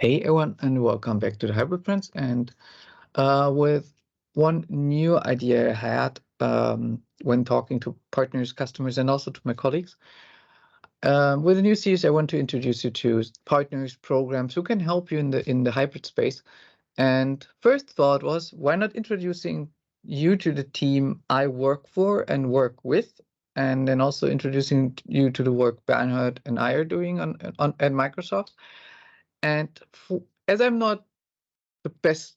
Hey everyone, and welcome back to the Hybrid Friends. And with one new idea I had when talking to partners, customers, and also to my colleagues. With a new series, I want to introduce you to partners, programs who can help you in the hybrid space. And first thought was, why not introducing you to the team I work for and work with, and then also introducing you to the work Bernhard and I are doing at Microsoft. And as I'm not the best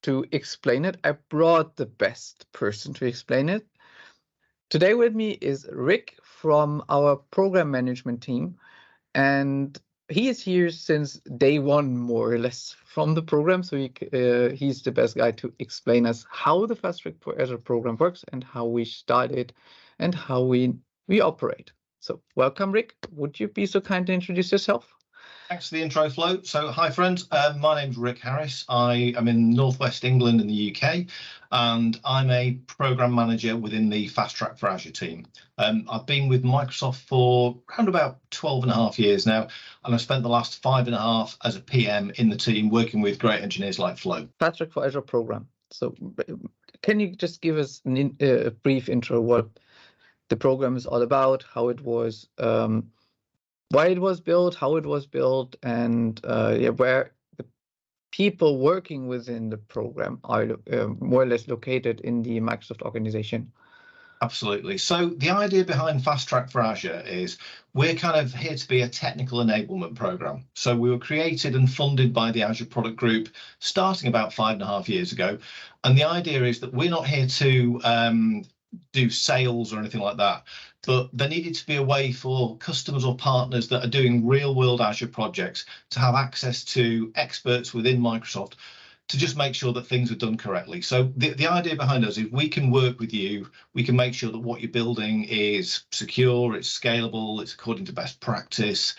to explain it, I brought the best person to explain it. Today with me is Ric from our program management team, and he is here since day one, more or less, from the program. So he's the best guy to explain us how the FastTrack for Azure program works and how we started and how we operate. So welcome, Ric. Would you be so kind to introduce yourself? Thanks for the intro, Flo. So, hi, friends. My name's Ric Harris. I am in Northwest England in the UK, and I'm a program manager within the FastTrack for Azure team. I've been with Microsoft for around about 12 and a half years now, and I've spent the last 5.5 as a PM in the team working with great engineers like Flo. FastTrack for Azure program. So can you just give us a brief intro what the program is all about, how it was, why it was built, how it was built, and where the people working within the program are more or less located in the Microsoft organization? Absolutely. So the idea behind FastTrack for Azure is we're kind of here to be a technical enablement program. So we were created and funded by the Azure Product Group starting about 5.5 years ago. And the idea is that we're not here to do sales or anything like that, but there needed to be a way for customers or partners that are doing real world Azure projects to have access to experts within Microsoft to just make sure that things are done correctly. So the idea behind us is we can work with you, we can make sure that what you're building is secure, it's scalable, it's according to best practice.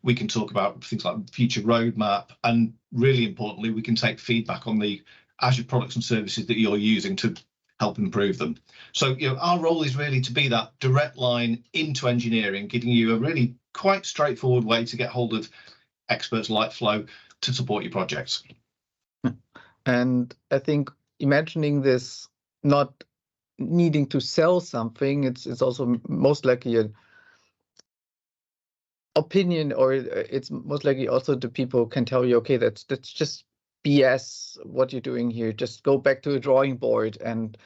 We can talk about things like future roadmap, and really importantly, we can take feedback on the Azure products and services that you're using to help improve them. So, our role is really to be that direct line into engineering, giving you a really quite straightforward way to get hold of experts like Flo to support your projects. And I think imagining this not needing to sell something, it's also most likely an opinion, or it's most likely also the people can tell you, okay, that's just BS what you're doing here. Just go back to a drawing board and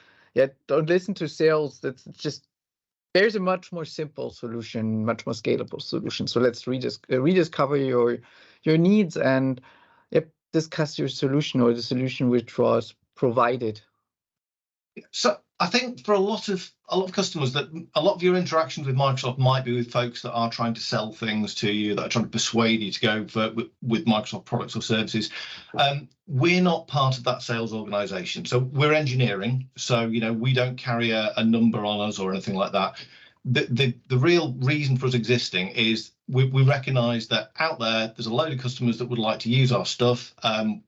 don't listen to sales. That's just, there's a much more simple solution, much more scalable solution. So let's rediscover your needs and discuss your solution, or the solution which was provided. So I think for a lot of customers, that a lot of your interactions with Microsoft might be with folks that are trying to sell things to you, that are trying to persuade you to go with Microsoft products or services. We're not part of that sales organization. So we're engineering. So, we don't carry a number on us or anything like that. The real reason for us existing is we recognize that out there's a load of customers that would like to use our stuff.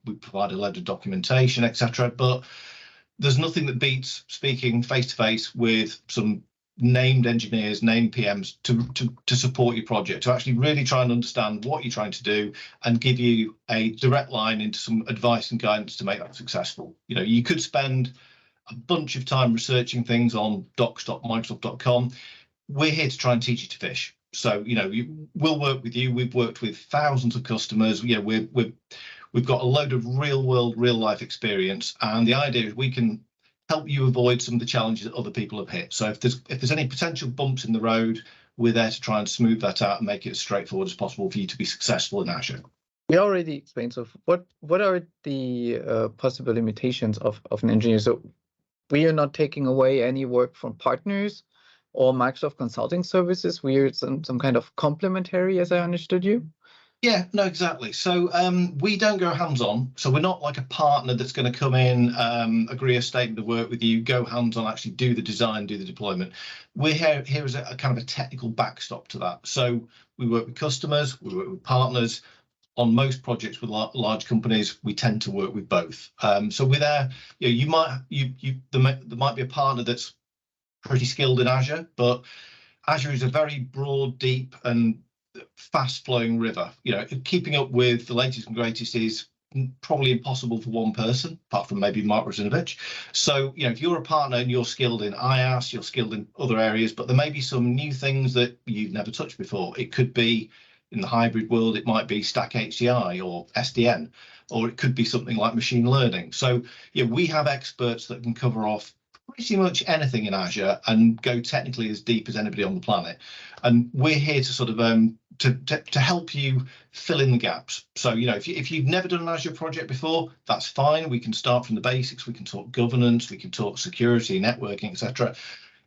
We provide a load of documentation, etc. But there's nothing that beats speaking face to face with some named engineers, named PMs to support your project, to actually really try and understand what you're trying to do and give you a direct line into some advice and guidance to make that successful. You could spend a bunch of time researching things on docs.microsoft.com. We're here to try and teach you to fish. So, we'll work with you. We've worked with thousands of customers. We've got a load of real world, real life experience. And the idea is we can help you avoid some of the challenges that other people have hit. So if there's any potential bumps in the road, we're there to try and smooth that out and make it as straightforward as possible for you to be successful in Azure. We already explained. So what are the possible limitations of an engineer? So we are not taking away any work from partners or Microsoft consulting services. We are some kind of complementary, as I understood you. Yeah, no, exactly. So we don't go hands-on. So we're not like a partner that's going to come in, agree a statement of work with you, go hands-on, actually do the design, do the deployment. We're here as a kind of a technical backstop to that. So we work with customers, we work with partners. On most projects with large companies, we tend to work with both. So we're there. There might be a partner that's pretty skilled in Azure, but Azure is a very broad, deep, and fast flowing river. Keeping up with the latest and greatest is probably impossible for one person, apart from maybe Mark Razinovich. So, if you're a partner and you're skilled in IaaS, you're skilled in other areas, but there may be some new things that you've never touched before. It could be in the hybrid world, it might be Stack HCI or SDN, or it could be something like machine learning. So, we have experts that can cover off pretty much anything in Azure and go technically as deep as anybody on the planet. And we're here to sort of to help you fill in the gaps. So, if you've never done an Azure project before, that's fine. We can start from the basics. We can talk governance, we can talk security, networking, etc.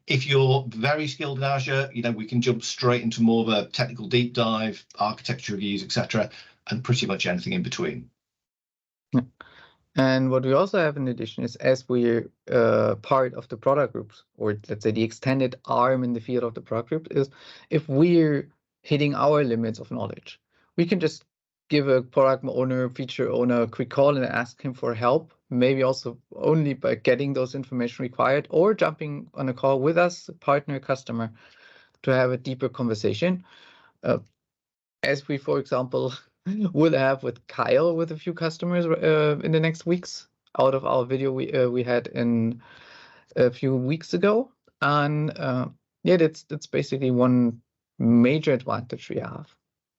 If you're very skilled in Azure, we can jump straight into more of a technical deep dive, architecture reviews, etc., and pretty much anything in between. And what we also have in addition is, as we're part of the product groups, or let's say the extended arm in the field of the product group, is if we're hitting our limits of knowledge, we can just give a product owner, feature owner a quick call and ask him for help, maybe also only by getting those information required, or jumping on a call with us, partner, customer, to have a deeper conversation. As we, for example, will have with Kyle with a few customers in the next weeks, out of our video we had in a few weeks ago. And yeah, that's basically one major advantage we have.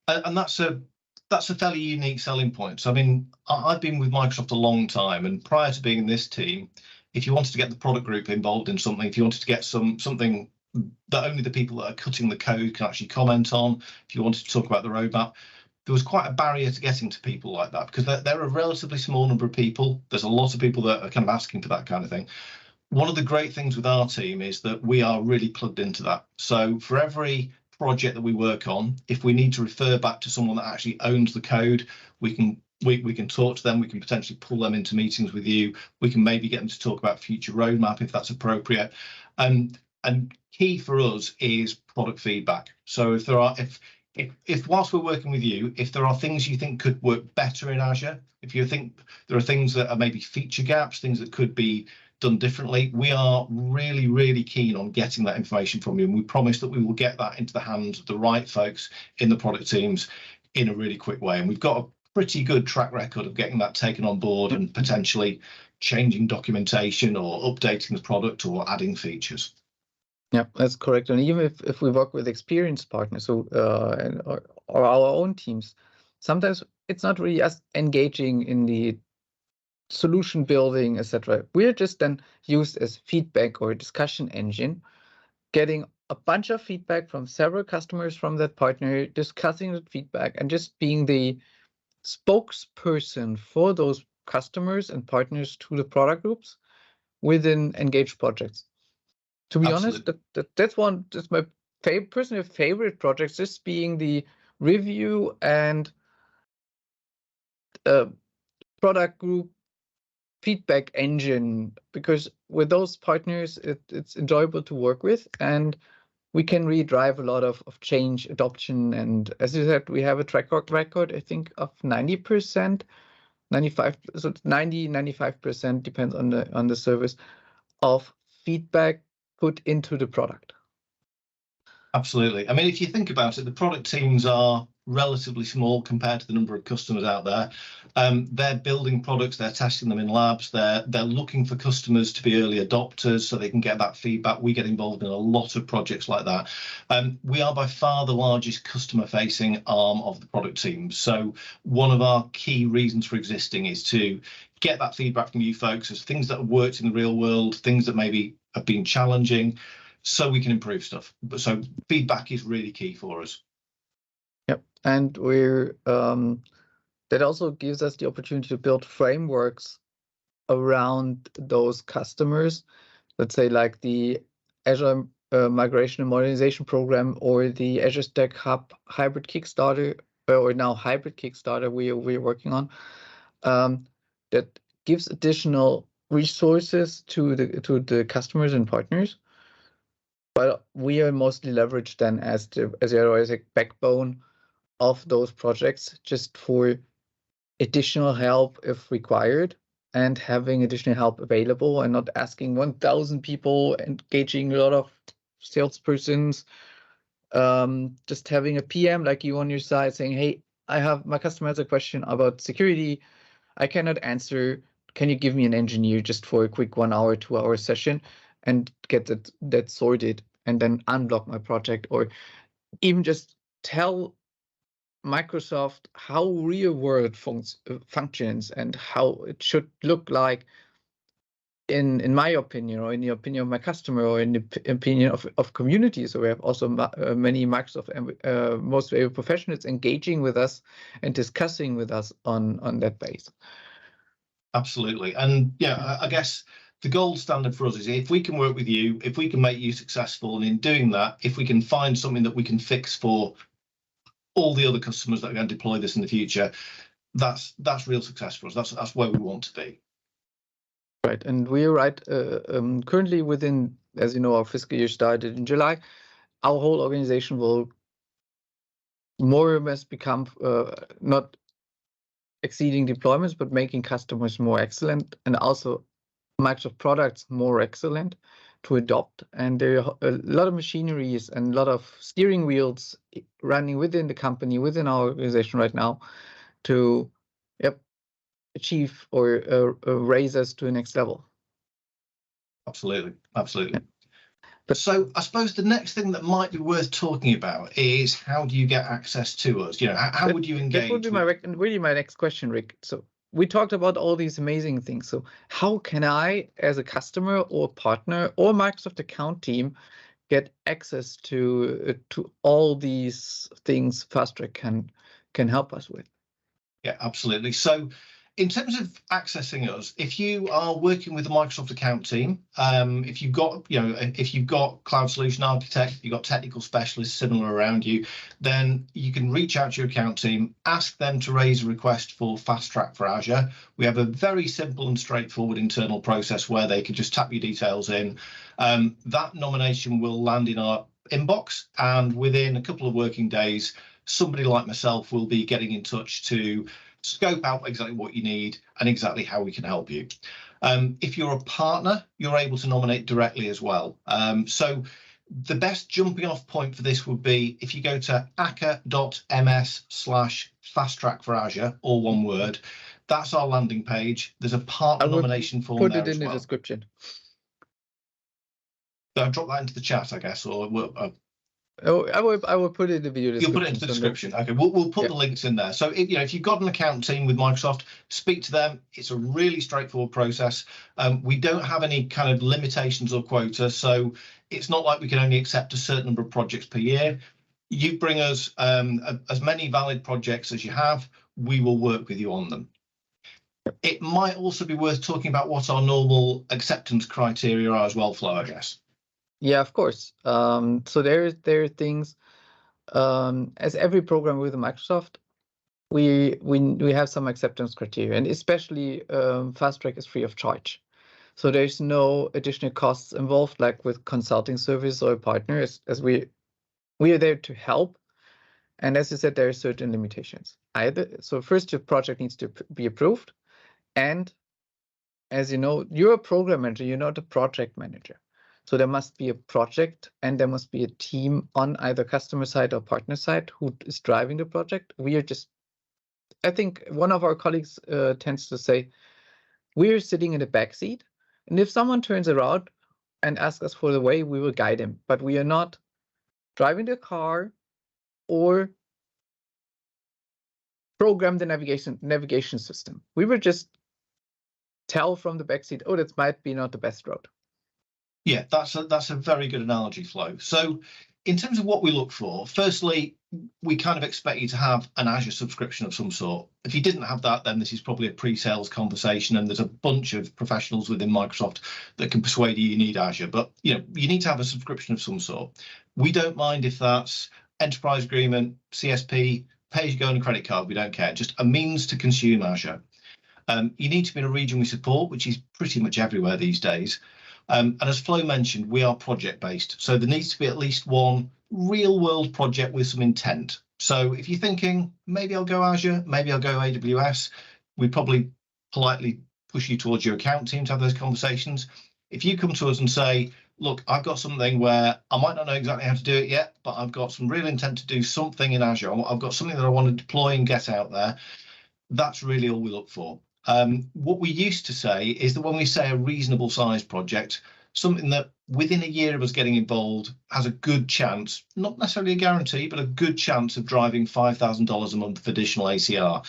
And that's a fairly unique selling point. So, I mean, I've been with Microsoft a long time, and prior to being in this team, if you wanted to get the product group involved in something, if you wanted to get something that only the people that are cutting the code can actually comment on, if you wanted to talk about the roadmap, there was quite a barrier to getting to people like that, because they're a relatively small number of people. There's a lot of people that are kind of asking for that kind of thing. One of the great things with our team is that we are really plugged into that. So for every project that we work on, if we need to refer back to someone that actually owns the code, we can talk to them. We can potentially pull them into meetings with you. We can maybe get them to talk about future roadmap if that's appropriate. And key for us is product feedback. So if whilst we're working with you, if there are things you think could work better in Azure, if you think there are things that are maybe feature gaps, things that could be done differently, we are really, really keen on getting that information from you. And we promise that we will get that into the hands of the right folks in the product teams in a really quick way. And we've got a pretty good track record of getting that taken on board and potentially changing documentation or updating the product or adding features. Yeah, that's correct. And even if we work with experienced partners, so or our own teams, sometimes it's not really us engaging in the solution building, etc. We're just then used as feedback or discussion engine, getting a bunch of feedback from several customers from that partner, discussing that feedback, and just being the spokesperson for those customers and partners to the product groups within engaged projects. To be honest, that's my personal favorite project, just being the review and product group feedback engine, because with those partners, it's enjoyable to work with, and we can really drive a lot of change, adoption, and as you said, we have a track record, I think, of 90%, 95%, so 95% depends on the service of feedback put into the product. Absolutely. I mean, if you think about it, the product teams are relatively small compared to the number of customers out there. They're building products, they're testing them in labs, they're looking for customers to be early adopters so they can get that feedback. We get involved in a lot of projects like that. We are by far the largest customer-facing arm of the product team. So one of our key reasons for existing is to get that feedback from you folks as things that have worked in the real world, things that maybe have been challenging, so we can improve stuff. So feedback is really key for us. Yep, and we're that also gives us the opportunity to build frameworks around those customers. Let's say like the Azure Migration and Modernization Program, or the Azure Stack Hub Hybrid Kickstarter, or now Hybrid Kickstarter we're working on, that gives additional resources to the customers and partners. But we are mostly leveraged then as a backbone of those projects, just for additional help if required, and having additional help available, and not asking 1,000 people, engaging a lot of salespersons, just having a PM like you on your side saying, hey, my customer has a question about security. I cannot answer. Can you give me an engineer just for a quick 1 hour, 2 hour session and get that sorted and then unblock my project, or even just tell Microsoft how real world functions and how it should look like in my opinion, or in the opinion of my customer, or in the opinion of communities. So we have also many Microsoft most valuable professionals engaging with us and discussing with us on that base. Absolutely. And yeah, I guess the gold standard for us is if we can work with you, if we can make you successful, and in doing that, if we can find something that we can fix for all the other customers that are going to deploy this in the future, that's real success for us. That's where we want to be. Right, and we're currently within, as you know, our fiscal year started in July. Our whole organization will more or less become not exceeding deployments, but making customers more excellent, and also Microsoft products more excellent to adopt. And there are a lot of machineries and a lot of steering wheels running within the company, within our organization right now, to achieve or raise us to the next level. Absolutely. So I suppose the next thing that might be worth talking about is, how do you get access to us? How would you engage? That would be really my next question, Rick. So we talked about all these amazing things. So how can I, as a customer or partner or Microsoft account team, get access to all these things FastTrack can help us with? Yeah, absolutely. So in terms of accessing us, if you are working with the Microsoft account team, if you've got cloud solution architect, you've got technical specialists similar around you, then you can reach out to your account team, ask them to raise a request for FastTrack for Azure. We have a very simple and straightforward internal process where they can just tap your details in. That nomination will land in our inbox, and within a couple of working days, somebody like myself will be getting in touch to scope out exactly what you need and exactly how we can help you. If you're a partner, you're able to nominate directly as well. So the best jumping off point for this would be if you go to aka.ms/FastTrack for Azure, all one word. That's our landing page. There's a partner nomination form there as well. Put it in the description. So I'll drop that into the chat, I guess, or I will put it in the video description. You'll put it into the description. Okay, we'll put the links in there. So if you've got an account team with Microsoft, speak to them. It's a really straightforward process. We don't have any kind of limitations or quota, so it's not like we can only accept a certain number of projects per year. You bring us as many valid projects as you have, we will work with you on them. It might also be worth talking about what our normal acceptance criteria are as well, Flo, I guess. Yeah, of course. So there are things, as every program with Microsoft, we have some acceptance criteria, and especially FastTrack is free of charge. So there's no additional costs involved, like with consulting service or partners, as we are there to help. And as you said, there are certain limitations. So first, your project needs to be approved, and as you know, you're a program manager, you're not a project manager. So there must be a project, and there must be a team on either customer side or partner side who is driving the project. We are just, I think one of our colleagues tends to say, we're sitting in the back seat, and if someone turns around and asks us for the way, we will guide him. But we are not driving the car or program the navigation system. We will just tell from the back seat, oh, that might be not the best road. Yeah, that's a very good analogy, Flo. So in terms of what we look for, firstly, we kind of expect you to have an Azure subscription of some sort. If you didn't have that, then this is probably a pre-sales conversation, and there's a bunch of professionals within Microsoft that can persuade you need Azure. But you need to have a subscription of some sort. We don't mind if that's enterprise agreement, CSP, pay-as-you-go on a credit card. We don't care. Just a means to consume Azure. You need to be in a region we support, which is pretty much everywhere these days. And as Flo mentioned, we are project-based. So there needs to be at least one real-world project with some intent. So if you're thinking, maybe I'll go Azure, maybe I'll go AWS, we probably politely push you towards your account team to have those conversations. If you come to us and say, look, I've got something where I might not know exactly how to do it yet, but I've got some real intent to do something in Azure. I've got something that I want to deploy and get out there. That's really all we look for. What we used to say is that when we say a reasonable sized project, something that within a year of us getting involved has a good chance, not necessarily a guarantee, but a good chance of driving $5,000 a month of additional ACR.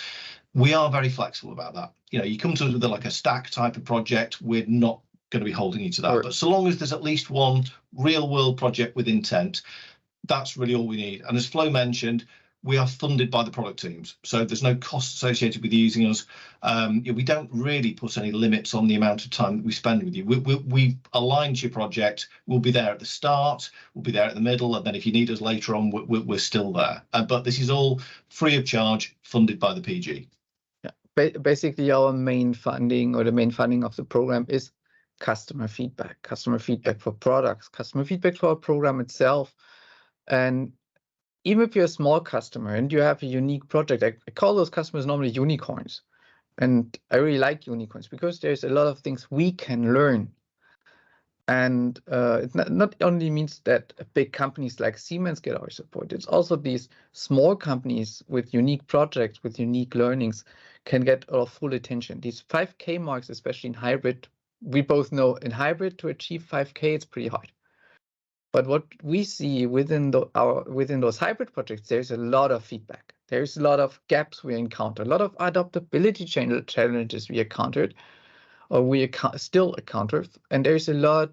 We are very flexible about that. You know, you come to us with like a stack type of project, we're not going to be holding you to that. Right. But so long as there's at least one real world project with intent, that's really all we need. And as Flo mentioned, we are funded by the product teams, so there's no cost associated with using us. We don't really put any limits on the amount of time that we spend with you. We align to your project. We'll be there at the start, we'll be there at the middle, and then if you need us later on, we're still there. But this is all free of charge, funded by the PG. Yeah, basically our main funding, or the main funding of the program, is customer feedback for products, customer feedback for our program itself. And even if you're a small customer and you have a unique project, I call those customers normally unicorns. And I really like unicorns because there's a lot of things we can learn. And it not only means that big companies like Siemens get our support, it's also these small companies with unique projects, with unique learnings, can get our full attention. These 5K marks, especially in hybrid, we both know in hybrid to achieve 5K, it's pretty hard. But what we see within those hybrid projects, there's a lot of feedback. There's a lot of gaps we encounter, a lot of adaptability challenges we encountered, or we still encounter, and there's a lot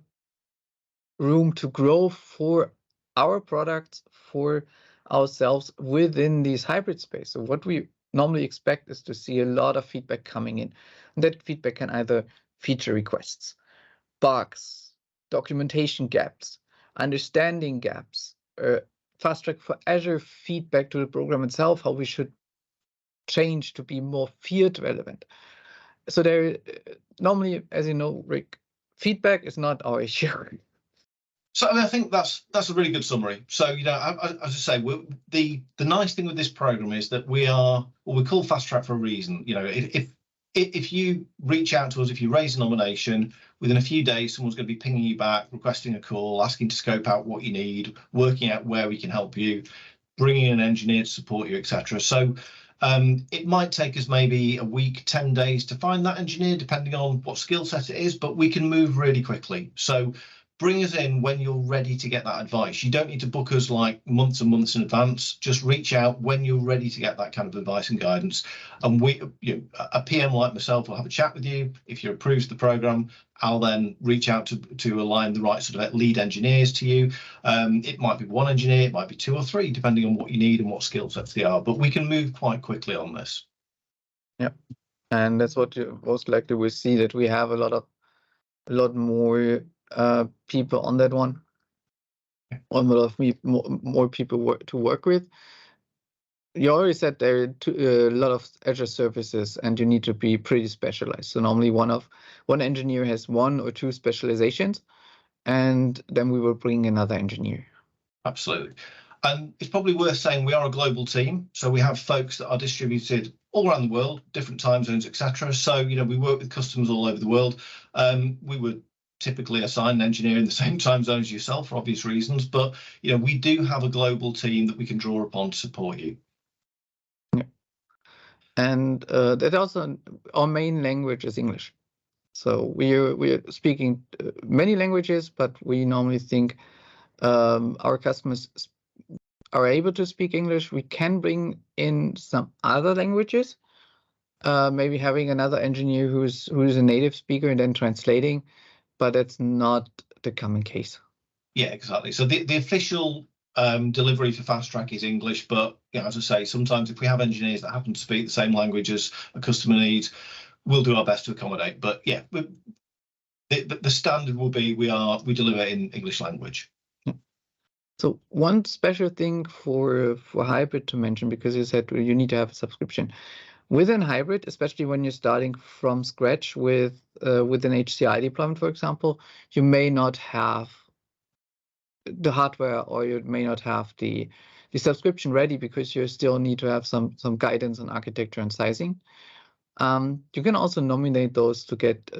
room to grow for our products, for ourselves within these hybrid space. So what we normally expect is to see a lot of feedback coming in. And that feedback can either feature requests, bugs, documentation gaps, understanding gaps, FastTrack for Azure feedback to the program itself, how we should change to be more field relevant. So there, normally, as you know, Rick, feedback is not our issue. So I think that's a really good summary. So, you know, as I say, the nice thing with this program is that we are what we call FastTrack for a reason. You know, if you reach out to us, if you raise a nomination, within a few days, someone's going to be pinging you back, requesting a call, asking to scope out what you need, working out where we can help you, bringing in an engineer to support you, etc. So it might take us maybe a week, 10 days to find that engineer, depending on what skill set it is, but we can move really quickly. So bring us in when you're ready to get that advice. You don't need to book us like months and months in advance. Just reach out when you're ready to get that kind of advice and guidance. And a PM like myself will have a chat with you. If you're approved to the program, I'll then reach out to align the right sort of lead engineers to you. It might be one engineer, it might be two or three, depending on what you need and what skill sets they are. But we can move quite quickly on this. Yeah, and that's what you most likely will see, that we have a lot more people on that one, a lot of more people to work with. You already said there are a lot of Azure services, and you need to be pretty specialized. So normally one engineer has one or two specializations, and then we will bring another engineer. Absolutely. And it's probably worth saying we are a global team, so we have folks that are distributed all around the world, different time zones, etc. So, you know, we work with customers all over the world. We would typically assign an engineer in the same time zone as yourself for obvious reasons, but you know, we do have a global team that we can draw upon to support you. Yeah. And that also, our main language is English. So we're speaking many languages, but we normally think our customers are able to speak English. We can bring in some other languages, maybe having another engineer who's a native speaker and then translating, but that's not the common case. Yeah, exactly. So the official delivery for FastTrack is English, but you know, as I say, sometimes if we have engineers that happen to speak the same language as a customer needs, we'll do our best to accommodate. But yeah, the standard will be we deliver in English language. So one special thing for hybrid to mention, because you said you need to have a subscription. Within hybrid, especially when you're starting from scratch with an HCI deployment, for example, you may not have the hardware, or you may not have the subscription ready because you still need to have some guidance on architecture and sizing. You can also nominate those to get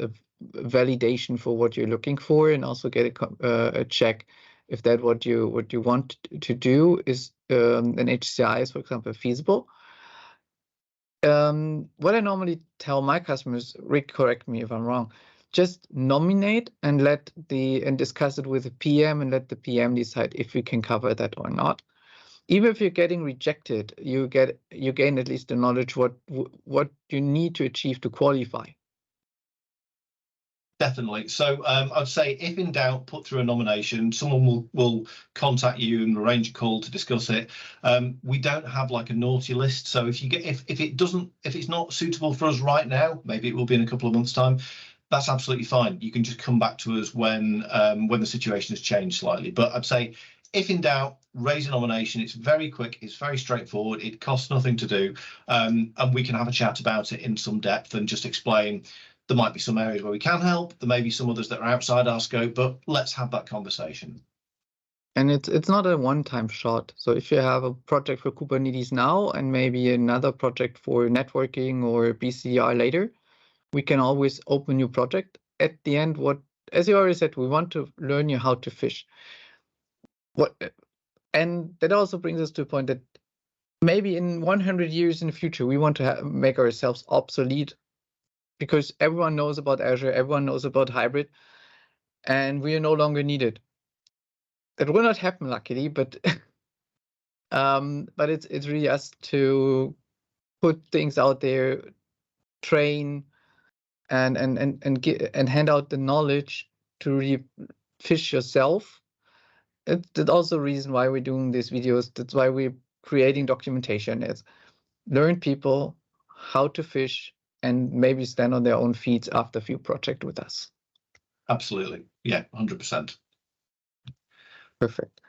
validation for what you're looking for, and also get a check if that what you want to do is an HCI is, for example, feasible. What I normally tell my customers, Rick, correct me if I'm wrong, just nominate and discuss it with the PM and let the PM decide if we can cover that or not. Even if you're getting rejected, you gain at least the knowledge what you need to achieve to qualify. Definitely. So I'd say, if in doubt, put through a nomination. Someone will contact you and arrange a call to discuss it. We don't have like a naughty list. So if it's not suitable for us right now, maybe it will be in a couple of months' time. That's absolutely fine. You can just come back to us when the situation has changed slightly. But I'd say, if in doubt, raise a nomination. It's very quick. It's very straightforward. It costs nothing to do, and we can have a chat about it in some depth and just explain. There might be some areas where we can help. There may be some others that are outside our scope, but let's have that conversation. And it's not a one-time shot. So if you have a project for Kubernetes now and maybe another project for networking or BCR later, we can always open a new project. At the end, as you already said, we want to learn you how to fish. And that also brings us to a point that maybe in 100 years in the future, we want to make ourselves obsolete, because everyone knows about Azure, everyone knows about hybrid, and we are no longer needed. That will not happen, luckily, but it's really us to put things out there, train, and hand out the knowledge to really fish yourself. That's also the reason why we're doing these videos. That's why we're creating documentation. Is learn people how to fish and maybe stand on their own feet after a few projects with us. Absolutely. Yeah, 100%. Perfect.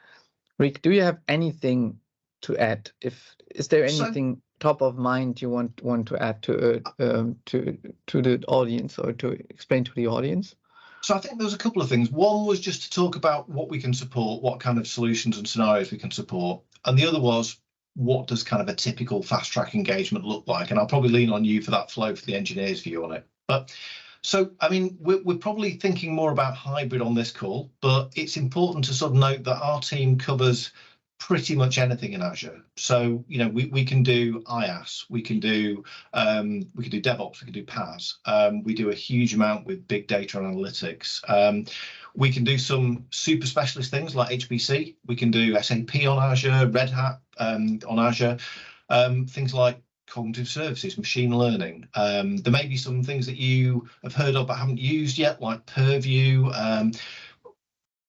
Rick, do you have anything to add? Is there anything top of mind you want to add to the audience, or to explain to the audience? So I think there's a couple of things. One was just to talk about what we can support, what kind of solutions and scenarios we can support. And the other was, what does kind of a typical fast track engagement look like? And I'll probably lean on you for that, Flo, for the engineer's view on it. But so, I mean, we're probably thinking more about hybrid on this call, but it's important to sort of note that our team covers pretty much anything in Azure. So, you know, we can do IaaS, we can do DevOps, we can do PaaS. We do a huge amount with big data and analytics. We can do some super specialist things like HPC. We can do SAP on Azure, Red Hat on Azure, things like cognitive services, machine learning. There may be some things that you have heard of but haven't used yet, like Purview.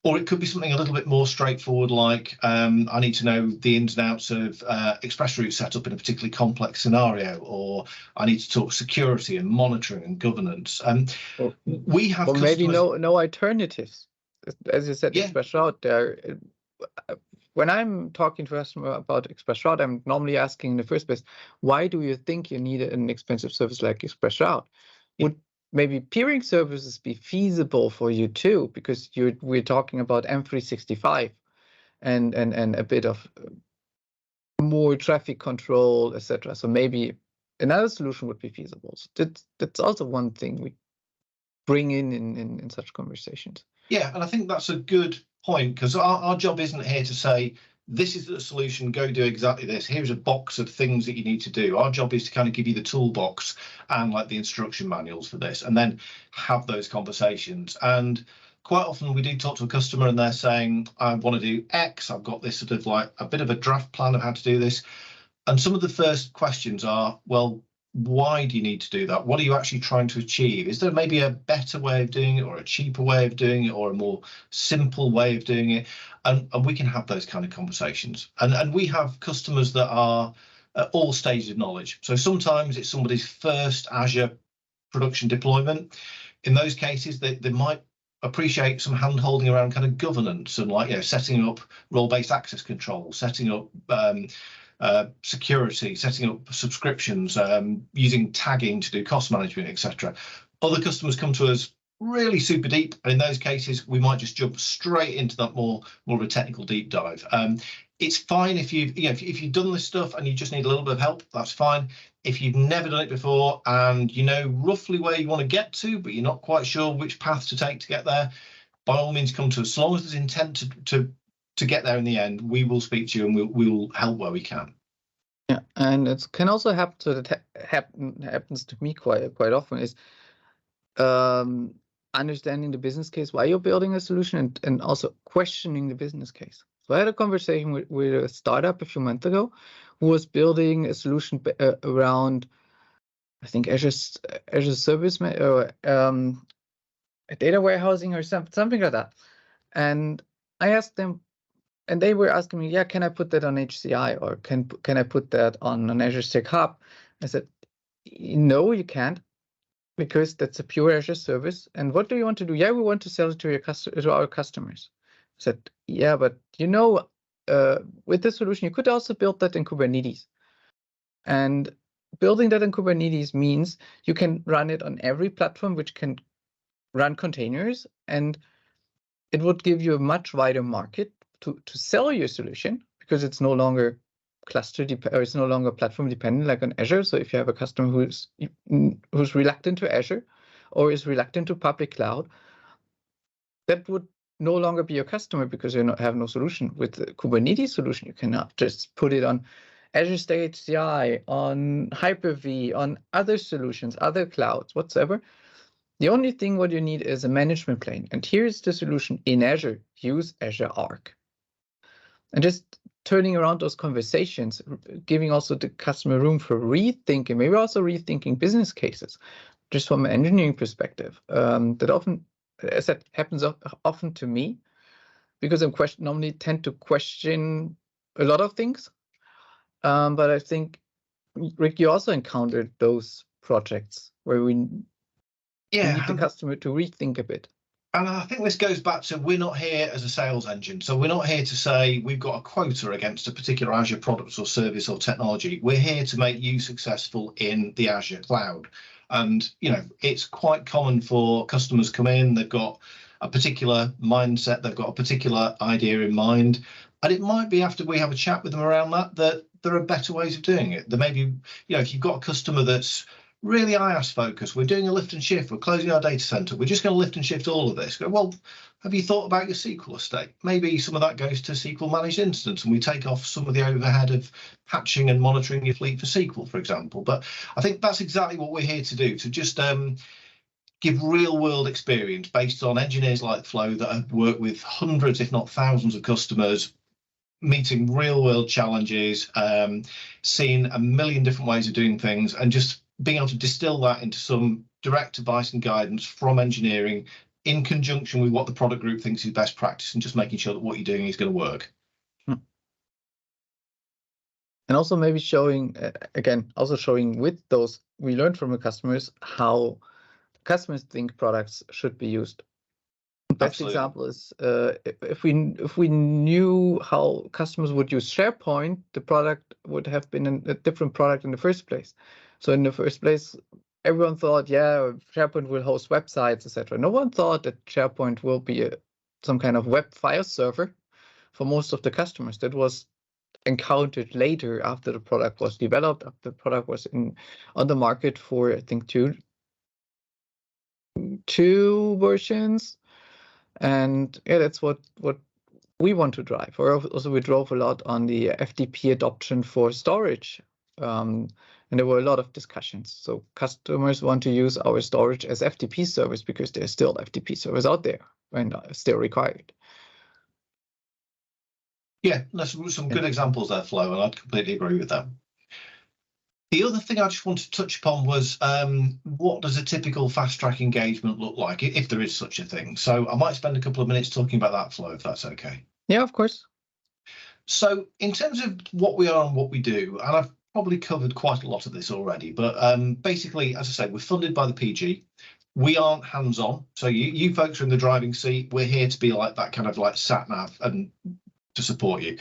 Or it could be something a little bit more straightforward, like I need to know the ins and outs of express route setup in a particularly complex scenario, or I need to talk security and monitoring and governance. We have, or maybe no alternatives, as you said. Yeah. Express route. There, when I'm talking to a customer about express route, I'm normally asking in the first place, why do you think you need an expensive service like express route? Would maybe peering services be feasible for you too, because we're talking about M365 and a bit of more traffic control, etc. So maybe another solution would be feasible. So that's also one thing we bring in such conversations. Yeah, and I think that's a good point, because our job isn't here to say, this is the solution, go do exactly this. Here's a box of things that you need to do. Our job is to kind of give you the toolbox and like the instruction manuals for this, and then have those conversations. And quite often we do talk to a customer and they're saying, I want to do X. I've got this sort of like a bit of a draft plan of how to do this. And some of the first questions are, well, why do you need to do that? What are you actually trying to achieve? Is there maybe a better way of doing it, or a cheaper way of doing it, or a more simple way of doing it? And we can have those kind of conversations. And we have customers that are at all stages of knowledge. So sometimes it's somebody's first Azure production deployment. In those cases, they might appreciate some hand holding around kind of governance and, like, you know, setting up role-based access control, setting up security, setting up subscriptions, using tagging to do cost management, etc. Other customers come to us really super deep, and in those cases we might just jump straight into that more of a technical deep dive. it's fine if if you've done this stuff and you just need a little bit of help, that's fine. If you've never done it before and you know roughly where you want to get to, but you're not quite sure which path to take to get there, by all means come to us. As long as there's intent to get there in the end, we will speak to you and we will help where we can. Yeah, and it can also happen happens to me quite often is understanding the business case, why you're building a solution, and also questioning the business case. So I had a conversation with a startup a few months ago who was building a solution around, I think, Azure Service or data warehousing or something like that. And I asked them, and they were asking me, yeah, can I put that on HCI or can I put that on an Azure Stack Hub? I said, no, you can't, because that's a pure Azure service. And what do you want to do? Yeah, we want to sell it to our customers. I said, yeah, but with the solution, you could also build that in Kubernetes. And building that in Kubernetes means you can run it on every platform which can run containers, and it would give you a much wider market to sell your solution, because it's no longer or it's no longer platform dependent like on Azure. So if you have a customer who's reluctant to Azure or is reluctant to public cloud, that would no longer be your customer because you have no solution. With the Kubernetes solution, you can just put it on Azure Stack HCI, on Hyper-V, on other solutions, other clouds, whatsoever. The only thing what you need is a management plane. And here's the solution in Azure. Use Azure Arc. And just turning around those conversations, giving also the customer room for rethinking, maybe also rethinking business cases, just from an engineering perspective. That often, as I said, happens often to me, because I normally tend to question a lot of things. But I think, Rick, you also encountered those projects where we need the customer to rethink a bit. And I think this goes back to, we're not here as a sales engine. So we're not here to say we've got a quota against a particular Azure product or service or technology. We're here to make you successful in the Azure cloud. And, it's quite common for customers come in, they've got a particular mindset, they've got a particular idea in mind. And it might be after we have a chat with them around that there are better ways of doing it. There may be, if you've got a customer that's really IaaS focused, we're doing a lift and shift, we're closing our data center, we're just going to lift and shift all of this. Well, have you thought about your SQL estate? Maybe some of that goes to SQL managed instance, and we take off some of the overhead of patching and monitoring your fleet for SQL, for example. But I think that's exactly what we're here to do, to just give real world experience based on engineers like Flo that have worked with hundreds, if not thousands of customers, meeting real world challenges, seeing a million different ways of doing things, and just being able to distill that into some direct advice and guidance from engineering in conjunction with what the product group thinks is best practice, and just making sure that what you're doing is going to work. And also maybe showing with those, we learned from the customers how customers think products should be used. Best example is if we knew how customers would use SharePoint, the product would have been a different product in the first place. So in the first place, everyone thought, yeah, SharePoint will host websites, etc. No one thought that SharePoint will be some kind of web file server for most of the customers. That was encountered later, after the product was developed, after the product was on the market for, I think, two versions. And yeah, that's what we want to drive. Or also, we drove a lot on the FTP adoption for storage. And there were a lot of discussions. So customers want to use our storage as FTP service because there's still FTP servers out there and still required. Yeah, there's some good examples there, Flo, and I'd completely agree with that. The other thing I just wanted to touch upon was what does a typical fast track engagement look like, if there is such a thing? So I might spend a couple of minutes talking about that, Flo, if that's okay. Yeah, of course. So in terms of what we are and what we do, and I've probably covered quite a lot of this already, but basically, as I say, we're funded by the PG. We aren't hands-on. So you folks are in the driving seat. We're here to be like that kind of like sat nav and to support you.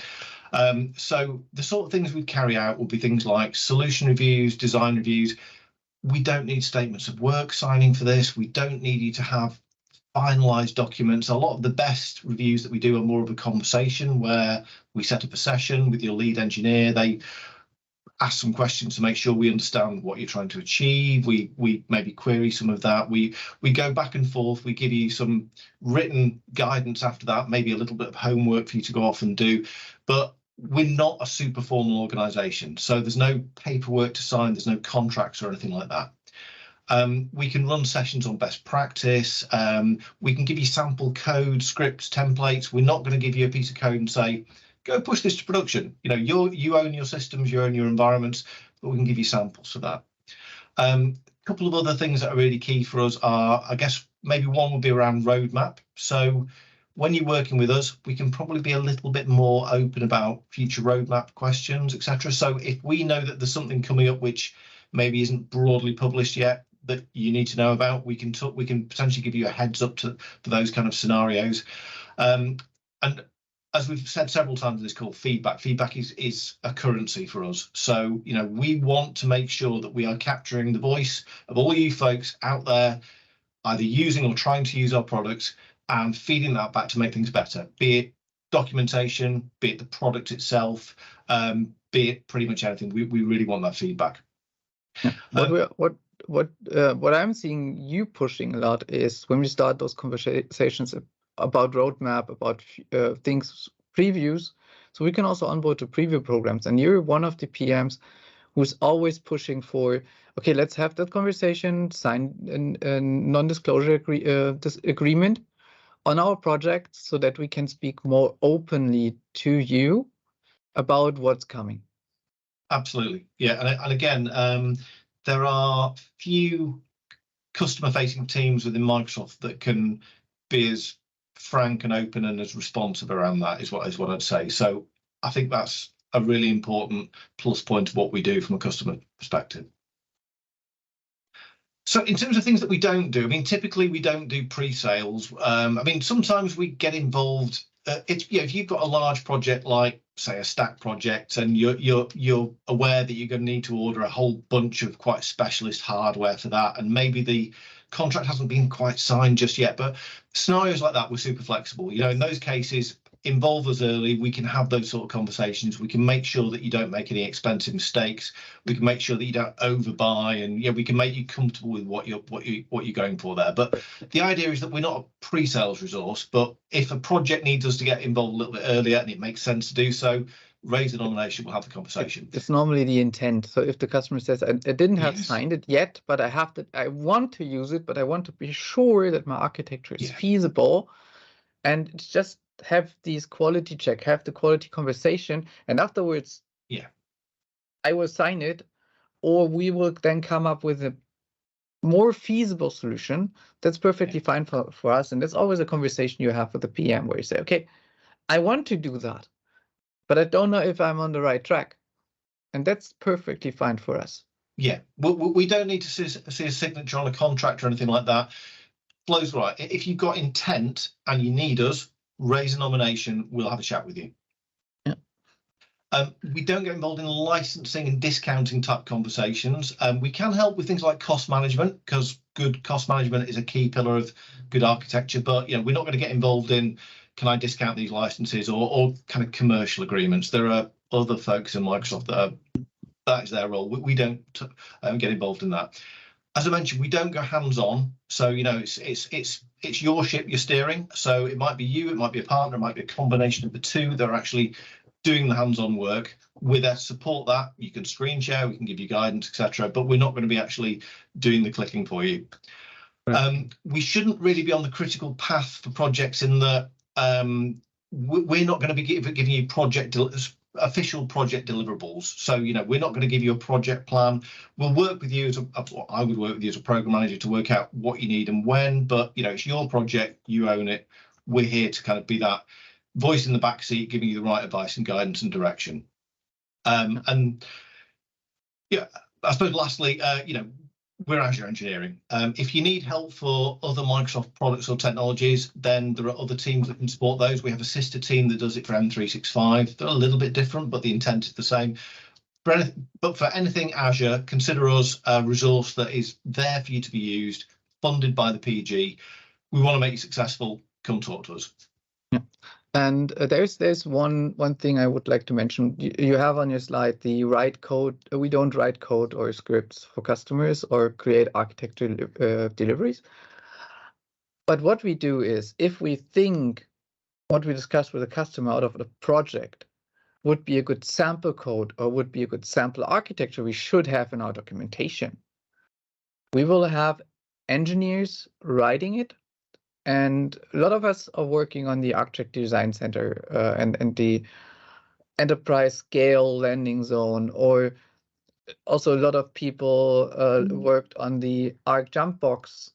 So the sort of things we carry out will be things like solution reviews, design reviews. We don't need statements of work signing for this. We don't need you to have finalized documents. A lot of the best reviews that we do are more of a conversation where we set up a session with your lead engineer. They ask some questions to make sure we understand what you're trying to achieve. We maybe query some of that. We go back and forth. We give you some written guidance after that, maybe a little bit of homework for you to go off and do. But we're not a super formal organization, so there's no paperwork to sign, there's no contracts or anything like that. We can run sessions on best practice. We can give you sample code, scripts, templates. We're not going to give you a piece of code and say, go push this to production. You know, you own your systems, you own your environments, but we can give you samples for that. A couple of other things that are really key for us are, I guess, maybe one would be around roadmap. So when you're working with us, we can probably be a little bit more open about future roadmap questions, etc. So if we know that there's something coming up which maybe isn't broadly published yet that you need to know about, we can potentially give you a heads up for those kind of scenarios. And as we've said several times in this call, feedback is a currency for us. So, you know, we want to make sure that we are capturing the voice of all you folks out there, either using or trying to use our products, and feeding that back to make things better, be it documentation, be it the product itself, be it pretty much anything. We really want that feedback. What I'm seeing you pushing a lot is when we start those conversations about roadmap, about things, previews, so we can also onboard to preview programs. And you're one of the PMs who's always pushing for, okay, let's have that conversation, sign a non-disclosure agreement on our project so that we can speak more openly to you about what's coming. Absolutely, yeah. And again, there are few customer-facing teams within Microsoft that can be as frank and open and as responsive around that, is what I'd say. So I think that's a really important plus point of what we do from a customer perspective. So in terms of things that we don't do, I mean, typically we don't do pre-sales. I mean, sometimes we get involved. If you've got a large project like, say, a stack project, and you're aware that you're going to need to order a whole bunch of quite specialist hardware for that, and maybe the contract hasn't been quite signed just yet, but scenarios like that, we're super flexible. You know, in those cases, involve us early. We can have those sort of conversations. We can make sure that you don't make any expensive mistakes. We can make sure that you don't overbuy, and we can make you comfortable with what you're going for there. But the idea is that we're not a pre-sales resource, but if a project needs us to get involved a little bit earlier and it makes sense to do so, raise the nomination, we'll have the conversation. It's normally the intent. So if the customer says, I didn't have signed it yet, but I want to use it, but I want to be sure that my architecture is feasible, and just have these quality check, have the quality conversation, and afterwards, I will sign it, or we will then come up with a more feasible solution. That's perfectly fine for us. And that's always a conversation you have with the PM where you say, okay, I want to do that, but I don't know if I'm on the right track. And that's perfectly fine for us. Yeah, we don't need to see a signature on a contract or anything like that. Flo's right. If you've got intent and you need us, raise a nomination, we'll have a chat with you. We don't get involved in licensing and discounting type conversations. We can help with things like cost management, because good cost management is a key pillar of good architecture, but we're not going to get involved in, can I discount these licenses, or kind of commercial agreements. There are other folks in Microsoft that is their role. We don't get involved in that. As I mentioned, we don't go hands-on, so it's your ship you're steering. So it might be you, it might be a partner, it might be a combination of the two that are actually doing the hands-on work. With us, support that. You can screen share, we can give you guidance, etc. But we're not going to be actually doing the clicking for you. Right. We shouldn't really be on the critical path for projects in that we're not going to be giving you official project deliverables. So we're not going to give you a project plan. We'll work with you I would work with you as a program manager to work out what you need and when. But it's your project, you own it. We're here to kind of be that voice in the back seat, giving you the right advice and guidance and direction. And I suppose lastly, we're Azure Engineering. If you need help for other Microsoft products or technologies, then there are other teams that can support those. We have a sister team that does it for M365. They're a little bit different, but the intent is the same. But for anything Azure, consider us a resource that is there for you to be used, funded by the PG. we want to make you successful. Come talk to us. Yeah. And there's one thing I would like to mention. You have on your slide the write code. We don't write code or scripts for customers or create architecture deliveries. But what we do is, if we think what we discussed with the customer out of the project would be a good sample code or would be a good sample architecture we should have in our documentation, we will have engineers writing it. And a lot of us are working on the Architecture Design Center and the enterprise scale landing zone, or also a lot of people worked on the Arc Jump Box,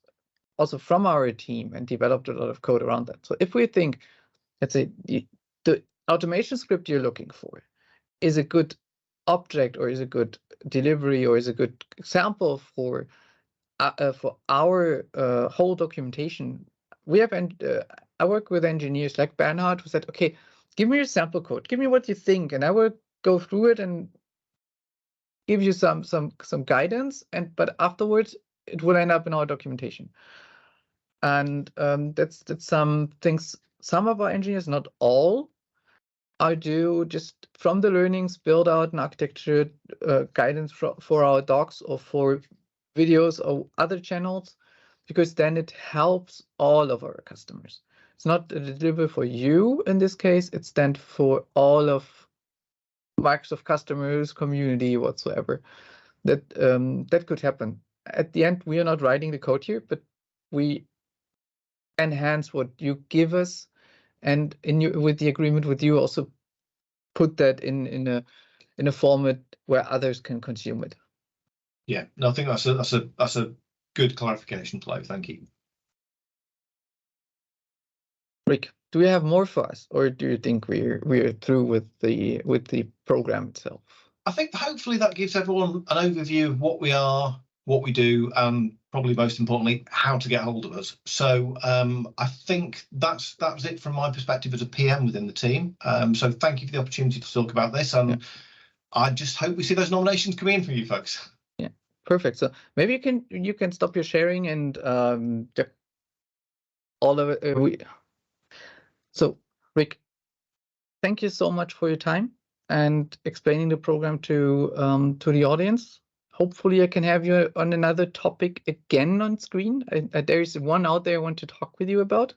also from our team, and developed a lot of code around that. So if we think, let's say, the automation script you're looking for is a good object or is a good delivery or is a good example for our whole documentation, we have I work with engineers like Bernhard, who said, okay, give me your sample code, give me what you think, and I will go through it and give you some guidance, but afterwards it will end up in our documentation. And that's some things some of our engineers, not all, I do just from the learnings build out an architecture guidance for our docs or for videos or other channels, because then it helps all of our customers. It's not a delivery for you in this case, it's then for all of Microsoft customers, community, whatsoever. That could happen. At the end, we are not writing the code here, but we enhance what you give us, and with the agreement with you, also put that in a format where others can consume it. Yeah, no, I think that's a good clarification, Flo. Thank you. Rick, do you have more for us, or do you think we're through with the program itself? I think hopefully that gives everyone an overview of what we are, what we do, and probably most importantly, how to get hold of us. So I think that's it from my perspective as a PM within the team. So thank you for the opportunity to talk about this, and I just hope we see those nominations come in from you folks. Yeah, perfect. So maybe you can stop your sharing and all of it. So Rick, thank you so much for your time and explaining the program to the audience. Hopefully I can have you on another topic again on screen. There is one out there I want to talk with you about.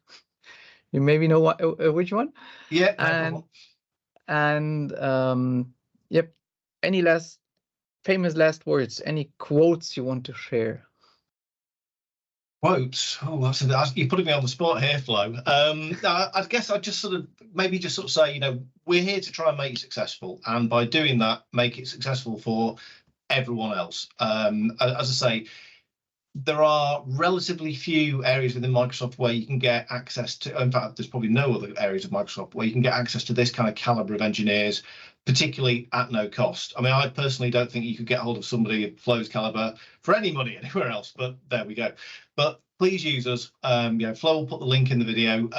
You maybe know which one. Yeah, no problem. And yep, any famous last words, any quotes you want to share? Quotes. Oh, you're putting me on the spot here, Flo. I guess I'd just sort of say, we're here to try and make you successful, and by doing that, make it successful for everyone else. As I say, there are relatively few areas within Microsoft where you can get access to, in fact, there's probably no other areas of Microsoft where you can get access to this kind of caliber of engineers, particularly at no cost. I mean, I personally don't think you could get hold of somebody of Flo's caliber for any money anywhere else, but there we go. But please use us. Flo will put the link in the video.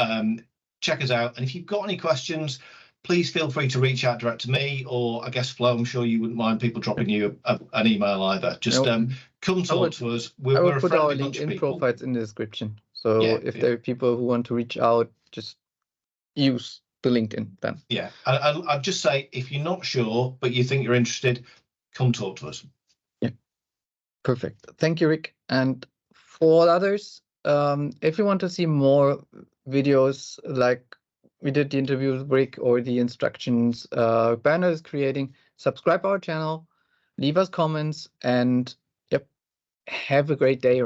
Check us out. And if you've got any questions, please feel free to reach out direct to me, or I guess, Flo, I'm sure you wouldn't mind people dropping you an email either. Just come talk to us. I will put our LinkedIn profiles in the description. So if there are people who want to reach out, just use the LinkedIn then. Yeah, I'd just say, if you're not sure, but you think you're interested, come talk to us. Yeah, perfect. Thank you, Rick. And for all others, if you want to see more videos like we did the interview with Rick or the instructions Bernhard is creating, subscribe our channel, leave us comments, and have a great day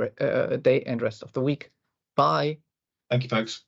and rest of the week. Bye. Thank you, folks.